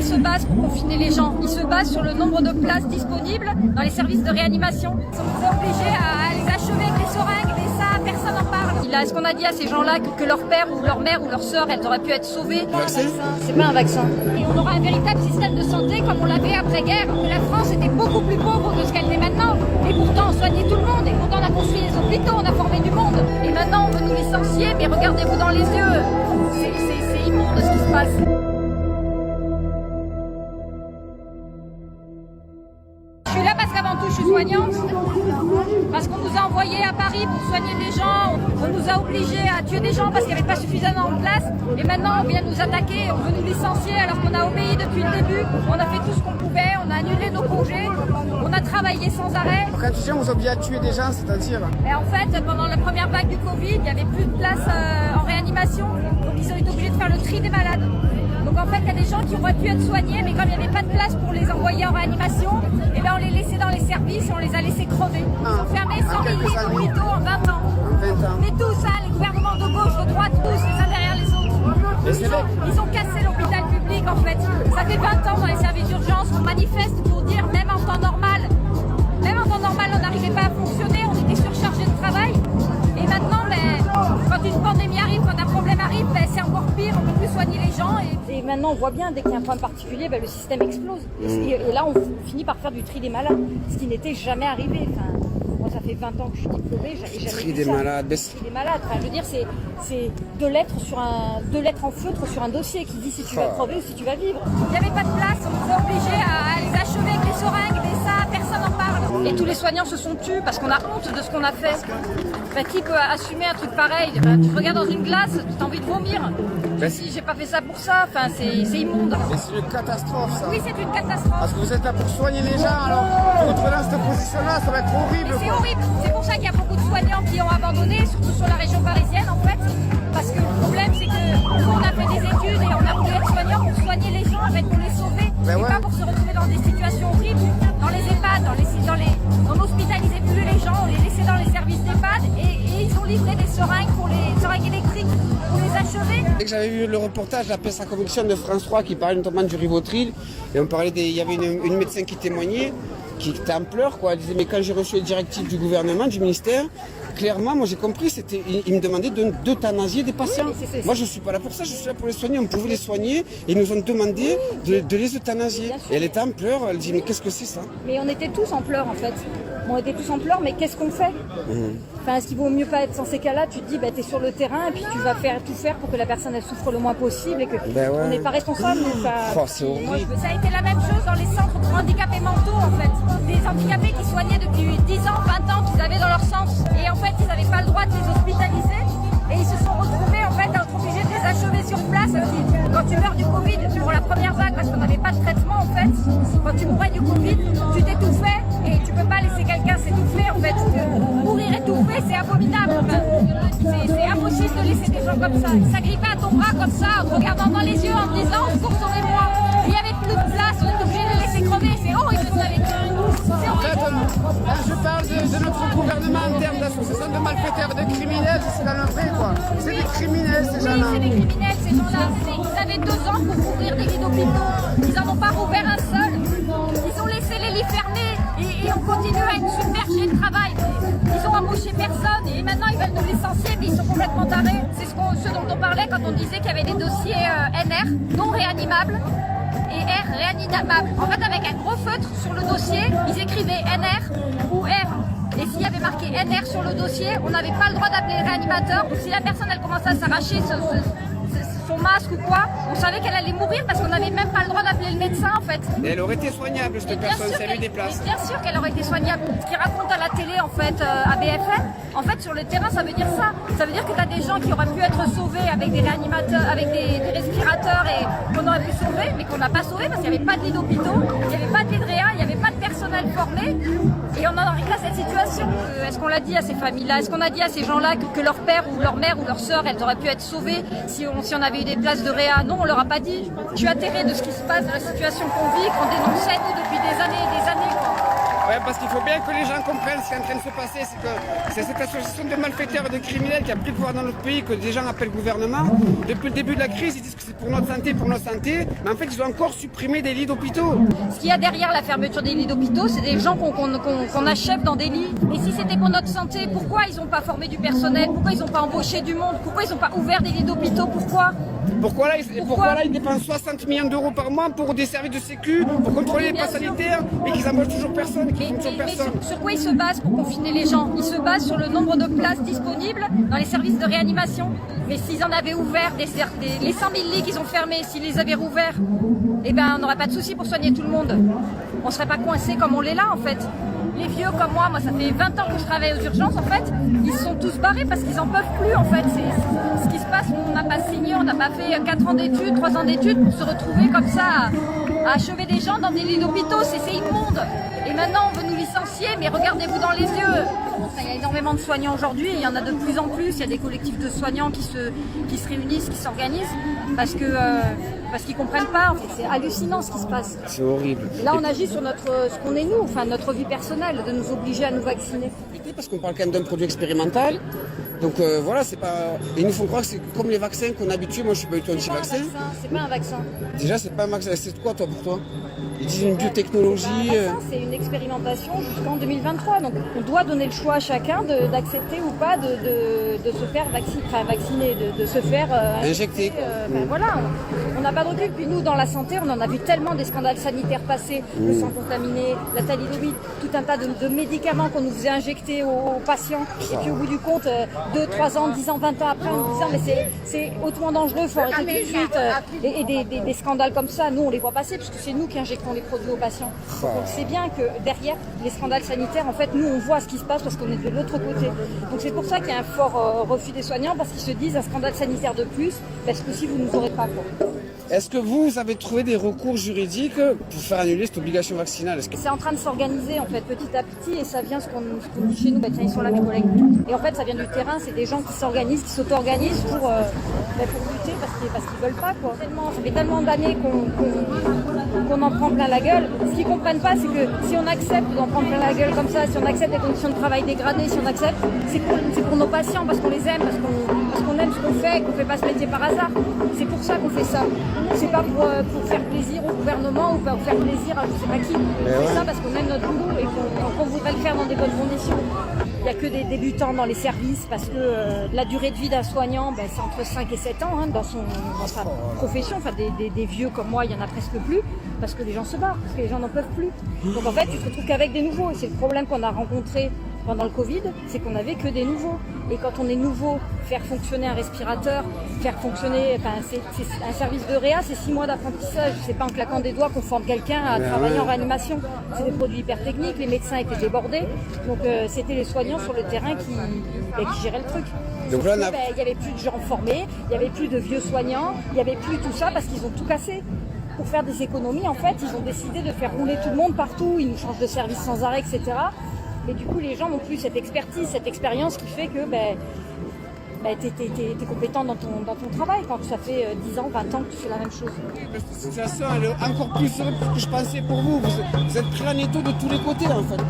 se base pour confiner les gens? Il se base sur le nombre de places disponibles dans les services de réanimation. On nous a obligés à les achever avec des seringues, et ça, personne n'en parle. Est-ce qu'on a dit à ces gens-là que leur père ou leur mère ou leur sœur, elles auraient pu être sauvées? C'est pas un vaccin. Et on aura un véritable système de santé comme on l'avait après-guerre. La France était beaucoup plus pauvre que ce qu'elle est maintenant. Et pourtant, on soignait tout le monde. Et pourtant, on a construit les hôpitaux, on a formé du monde. Et maintenant, on veut nous licencier. Mais regardez-vous dans les yeux. C'est immonde ce qui se passe. Je suis là parce qu'avant tout, je suis soignante. Parce qu'on nous a envoyés à Paris pour soigner des gens. On nous a obligés à tuer des gens parce qu'il n'y avait pas suffisamment de place. Et maintenant, on vient nous attaquer, on veut nous licencier alors qu'on a obéi depuis le début. On a fait tout ce qu'on pouvait, on a annulé nos congés, on a travaillé sans arrêt. Quand tu dis on vous oblige à tuer des gens, c'est-à-dire? Et en fait, pendant la première vague du Covid, il n'y avait plus de place en réanimation. Donc ils ont été obligés de faire le tri des malades. Donc en fait, il y a des gens qui auraient pu être soignés, mais comme il n'y avait pas de place pour les envoyer en réanimation, et ben on les laissait dans les services et on les a laissés crever. Ils ont fermé 100 milliers d'hôpitaux en 20 ans. Mais tout ça, les gouvernements de gauche, de droite, tous les uns derrière les autres. Ils ont cassé l'hôpital public en fait. Ça fait 20 ans dans les services d'urgence qu'on manifeste pour dire même en temps normal, on n'arrivait pas à fonctionner, on était surchargé de travail. Et maintenant, quand une pandémie arrive, quand un problème arrive, c'est encore pire, on ne peut plus soigner les gens. Et maintenant, on voit bien, dès qu'il y a un problème particulier, le système explose. Et là, on finit par faire du tri des malades, ce qui n'était jamais arrivé. Enfin, moi, ça fait 20 ans que je suis diplômée, j'avais jamais Tri vu des ça. malades. Tri des malades. Enfin, je veux dire, c'est deux lettres en feutre sur un dossier qui dit si tu vas crever ou si tu vas vivre. Il n'y avait pas de place, on nous a obligés à les achever avec les seringues, et ça, personne n'en parle. Et tous les soignants se sont tus parce qu'on a honte de ce qu'on a fait. Qui peut assumer un truc pareil? Tu te regardes dans une glace, tu as envie de vomir. Si j'ai pas fait ça pour ça, enfin, c'est immonde. Mais c'est une catastrophe ça. Oui, c'est une catastrophe. Parce que vous êtes là pour soigner les gens, alors vous retrouvez dans cette position-là, ça va être horrible. C'est horrible. C'est pour ça qu'il y a beaucoup de soignants qui ont abandonné, surtout sur la région parisienne en fait. Parce que le problème c'est que nous on a fait des études et on a voulu être soignants pour soigner les gens, en fait, pour les sauver. Et pas pour se retrouver dans des situations horribles, dans les EHPAD, on hospitalisait plus les gens, on les laissait dans les services d'EHPAD et ils ont livré des seringues électriques pour les achever. Dès que j'avais vu le reportage La Peste à conviction de France 3 qui parlait notamment du Rivotril, et on parlait il y avait une médecin qui témoignait, qui était en pleurs, quoi. Elle disait mais quand j'ai reçu les directives du gouvernement, du ministère, clairement, moi j'ai compris, ils me demandaient d'euthanasier des patients. Oui, moi je ne suis pas là pour ça, je suis là pour les soigner. On pouvait les soigner et ils nous ont demandé de les euthanasier. Et elle était en pleurs, elle dit mais qu'est-ce que c'est ça? Mais on était tous en pleurs en fait. On était tous en pleurs, mais qu'est-ce qu'on fait? Enfin, est-ce qu'il vaut mieux pas être dans ces cas-là? Tu te dis, tu es sur le terrain et puis tu vas tout faire pour que la personne elle souffre le moins possible et qu'on n'est pas responsable. C'est horrible. Ça a été la même chose dans les centres pour handicapés mentaux en fait. Des handicapés qui soignaient depuis 10 ans, 20 ans, qu'ils avaient dans leur centre. Et en fait, ils n'avaient pas le droit de les hospitaliser. Et ils se sont retrouvés en fait à être obligés de les achever sur place. Quand tu meurs du Covid pour la première vague, parce qu'on n'avait pas de traitement en fait, quand tu mourais du Covid, tu t'étouffais et tu peux pas laisser quelqu'un s'étouffer en fait. Mourir étouffé, c'est abominable. C'est impossible de laisser des gens comme ça. Ils s'agrippaient à ton bras comme ça, en te regardant dans les yeux, en te disant « Secours, sauvez-moi ». Il n'y avait plus de place, on était obligé de les laisser crever. C'est horrible ce qu'on a vécu. C'est horrible. Là, je parle de notre gouvernement en termes d'association de malfaiteurs, de criminels, c'est dans le vrai quoi. C'est des criminels ces gens-là. Oui, c'est des criminels ces gens-là. Ils avaient 2 ans pour ouvrir des lits d'hôpitaux. Ils n'en ont pas rouvert un seul. Ils ont laissé les lits fermés et on continue à être submergé de travail. Ils ont embauché personne et maintenant ils veulent nous licencier mais ils sont complètement tarés. C'est ce dont on parlait quand on disait qu'il y avait des dossiers NR non réanimables et R réanimables. En fait, avec un gros feutre sur le dossier, ils écrivaient NR ou R. Et s'il y avait marqué NR sur le dossier, on n'avait pas le droit d'appeler réanimateur. Donc si la personne elle commençait à s'arracher son masque ou quoi, on savait qu'elle allait mourir parce qu'on n'avait même pas le droit d'appeler le médecin en fait. Et elle aurait été soignable cette personne, ça lui déplace. Bien sûr qu'elle aurait été soignable. Ce qu'ils racontent à la télé en fait, à BFM, en fait sur le terrain ça veut dire ça. Ça veut dire que tu as des gens qui auraient pu être sauvés avec des réanimateurs, avec des respirateurs et qu'on aurait pu sauver, mais qu'on n'a pas sauvé parce qu'il n'y avait pas de lit d'hôpitaux, il n'y avait pas de lit de réa, il n'y avait pas de personnel formé. Et on en arrive à cette situation. Est-ce qu'on l'a dit à ces familles-là? Est-ce qu'on a dit à ces gens-là que leur père ou leur mère ou leur sœur, elles auraient pu être sauvées si on avait eu des places de réa? Non, on leur a pas dit. Je suis atterrée de ce qui se passe, de la situation qu'on vit, qu'on dénonçait nous depuis des années et des années. Ouais, parce qu'il faut bien que les gens comprennent ce qui est en train de se passer. C'est que c'est cette association de malfaiteurs et de criminels qui a pris le pouvoir dans notre pays que des gens appellent gouvernement. Depuis le début de la crise, ils disent que c'est pour notre santé, mais en fait ils ont encore supprimé des lits d'hôpitaux. Ce qu'il y a derrière la fermeture des lits d'hôpitaux, c'est des gens qu'on achève dans des lits. Et si c'était pour notre santé, pourquoi ils n'ont pas formé du personnel? Pourquoi ils n'ont pas embauché du monde? Pourquoi ils n'ont pas ouvert des lits d'hôpitaux? Pourquoi là ils dépensent 60 millions d'euros par mois pour des services de sécu, pour contrôler les passes sanitaires, et qu'ils embauchent toujours personne, qu'ils fonctionnent personne. Sur quoi ils se basent pour confiner les gens? Ils se basent sur le nombre de places disponibles dans les services de réanimation. Mais s'ils en avaient ouvert les 100 000 lits qu'ils ont fermés, s'ils les avaient rouverts, eh ben on n'aurait pas de souci pour soigner tout le monde. On ne serait pas coincés comme on l'est là en fait. Les vieux comme moi ça fait 20 ans que je travaille aux urgences en fait, ils se sont tous barrés parce qu'ils en peuvent plus en fait. C'est ce qui se passe, on n'a pas signé, on n'a pas fait 4 ans d'études, 3 ans d'études pour se retrouver comme ça à achever des gens dans des lits d'hôpitaux, c'est immonde. Et maintenant on veut nous licencier, mais regardez-vous dans les yeux. Il y a énormément de soignants aujourd'hui, il y en a de plus en plus, il y a des collectifs de soignants qui se réunissent, qui s'organisent parce qu'ils comprennent pas, en fait, c'est hallucinant ce qui se passe. C'est horrible. Là on agit sur ce qu'on est nous, enfin notre vie personnelle, de nous obliger à nous vacciner. Parce qu'on parle quand même d'un produit expérimental. Donc voilà, c'est pas. Ils nous font croire que c'est comme les vaccins qu'on est habitué. Moi je suis pas du tout anti-vaccin. C'est pas un vaccin. Déjà c'est pas un vaccin. C'est quoi toi pour toi? Ils disent une biotechnologie. C'est une expérimentation jusqu'en 2023. Donc on doit donner le choix à chacun d'accepter ou pas de se faire vacciner, de se faire injecter. Voilà, on n'a pas de recul. Puis nous dans la santé, on en a vu tellement des scandales sanitaires passer, le sang contaminé, la thalidomide, tout un tas de médicaments qu'on nous faisait injecter aux patients. Et puis au bout du compte, 2, 3 ans, 10 ans, 20 ans après, on nous disait mais c'est hautement dangereux, il faut arrêter tout de suite. Et des scandales comme ça, nous on les voit passer parce que c'est nous qui injectons les produits aux patients. Donc c'est bien que derrière les scandales sanitaires, en fait, nous on voit ce qui se passe parce qu'on est de l'autre côté. Donc c'est pour ça qu'il y a un fort refus des soignants parce qu'ils se disent un scandale sanitaire de plus, parce que si vous ne nous aurez pas quoi. Est-ce que vous avez trouvé des recours juridiques pour faire annuler cette obligation vaccinale? C'est en train de s'organiser en fait petit à petit et ça vient ce qu'on dit chez nous. Tiens, ils sont là mes collègues. Et en fait ça vient du terrain, c'est des gens qui s'organisent, qui s'auto-organisent pour lutter parce qu'ils veulent pas quoi. Ça fait tellement d'années qu'on en prend plein la gueule. Ce qu'ils comprennent pas c'est que si on accepte d'en prendre plein la gueule comme ça, si on accepte des conditions de travail dégradées, si on accepte, c'est pour nos patients parce qu'on les aime, parce qu'on aime ce qu'on fait, qu'on fait pas ce métier par hasard. C'est pour ça qu'on fait ça. C'est pas pour faire plaisir au gouvernement ou pour faire plaisir à je sais pas qui. On fait ça parce qu'on aime notre boulot et qu'on voudrait le faire dans des bonnes conditions. Il n'y a que des débutants dans les services parce que la durée de vie d'un soignant, c'est entre 5 et 7 ans dans sa profession. Enfin, des vieux comme moi, il y en a presque plus parce que les gens se barrent, parce que les gens n'en peuvent plus. Donc en fait, tu te retrouves qu'avec des nouveaux. Et c'est le problème qu'on a rencontré pendant le Covid, c'est qu'on n'avait que des nouveaux. Et quand on est nouveau, faire fonctionner un respirateur, faire fonctionner, c'est un service de réa, c'est 6 mois d'apprentissage. C'est pas en claquant des doigts qu'on forme quelqu'un à travailler en réanimation. C'est des produits hyper techniques, les médecins étaient débordés. Donc c'était les soignants sur le terrain qui géraient le truc. Donc là, il n'y avait plus de gens formés, il n'y avait plus de vieux soignants, il n'y avait plus tout ça parce qu'ils ont tout cassé. Pour faire des économies, en fait, ils ont décidé de faire rouler tout le monde partout, ils nous changent de service sans arrêt, etc. Et du coup, les gens n'ont plus cette expertise, cette expérience qui fait que t'es compétent dans ton travail quand ça fait 10 ans, 20 ans que tu fais la même chose. La situation elle est encore plus sérieuse que je pensais pour vous. Vous êtes pris en étau de tous les côtés en fait.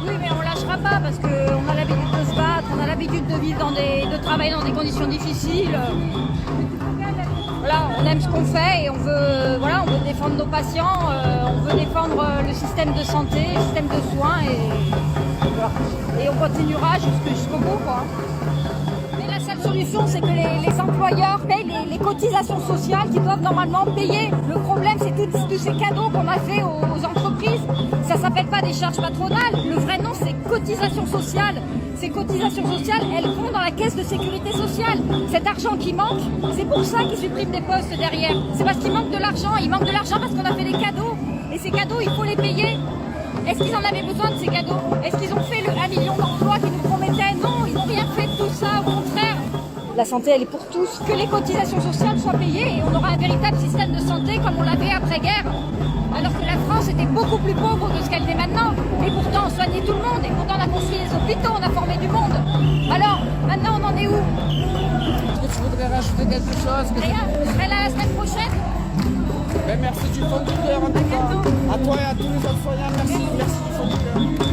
Oui, mais on lâchera pas parce qu'on a l'habitude de se battre, on a l'habitude de vivre de travailler dans des conditions difficiles. Voilà, on aime ce qu'on fait et on veut défendre nos patients, on veut défendre le système de santé, le système de soins et on continuera jusqu'au bout quoi. Mais la seule solution c'est que les employeurs payent les cotisations sociales qu'ils doivent normalement payer. Le problème c'est tous ces cadeaux qu'on a fait aux entreprises. Ça s'appelle pas des charges patronales, le vrai nom c'est cotisations sociales. Ces cotisations sociales, elles vont dans la caisse de sécurité sociale. Cet argent qui manque, c'est pour ça qu'ils suppriment des postes derrière. C'est parce qu'il manque de l'argent. Il manque de l'argent parce qu'on a fait des cadeaux. Et ces cadeaux, il faut les payer. Est-ce qu'ils en avaient besoin de ces cadeaux? Est-ce qu'ils ont fait le 1 million d'emplois qu'ils nous promettaient? Non, ils n'ont rien fait de tout ça, au contraire. La santé, elle est pour tous. Que les cotisations sociales soient payées et on aura un véritable système de santé comme on l'avait après-guerre. Alors que la France était beaucoup plus pauvre que ce qu'elle est maintenant. Et pourtant, on soignait tout le monde. Et pourtant, on a construit les hôpitaux, on a formé du monde. Alors, maintenant, on en est où? Est-ce que tu voudrais rajouter quelque chose? Rien, je serai là la semaine prochaine. Merci du fond du cœur en tout cas. À toi et à tous les autres soignants, merci du fond du cœur.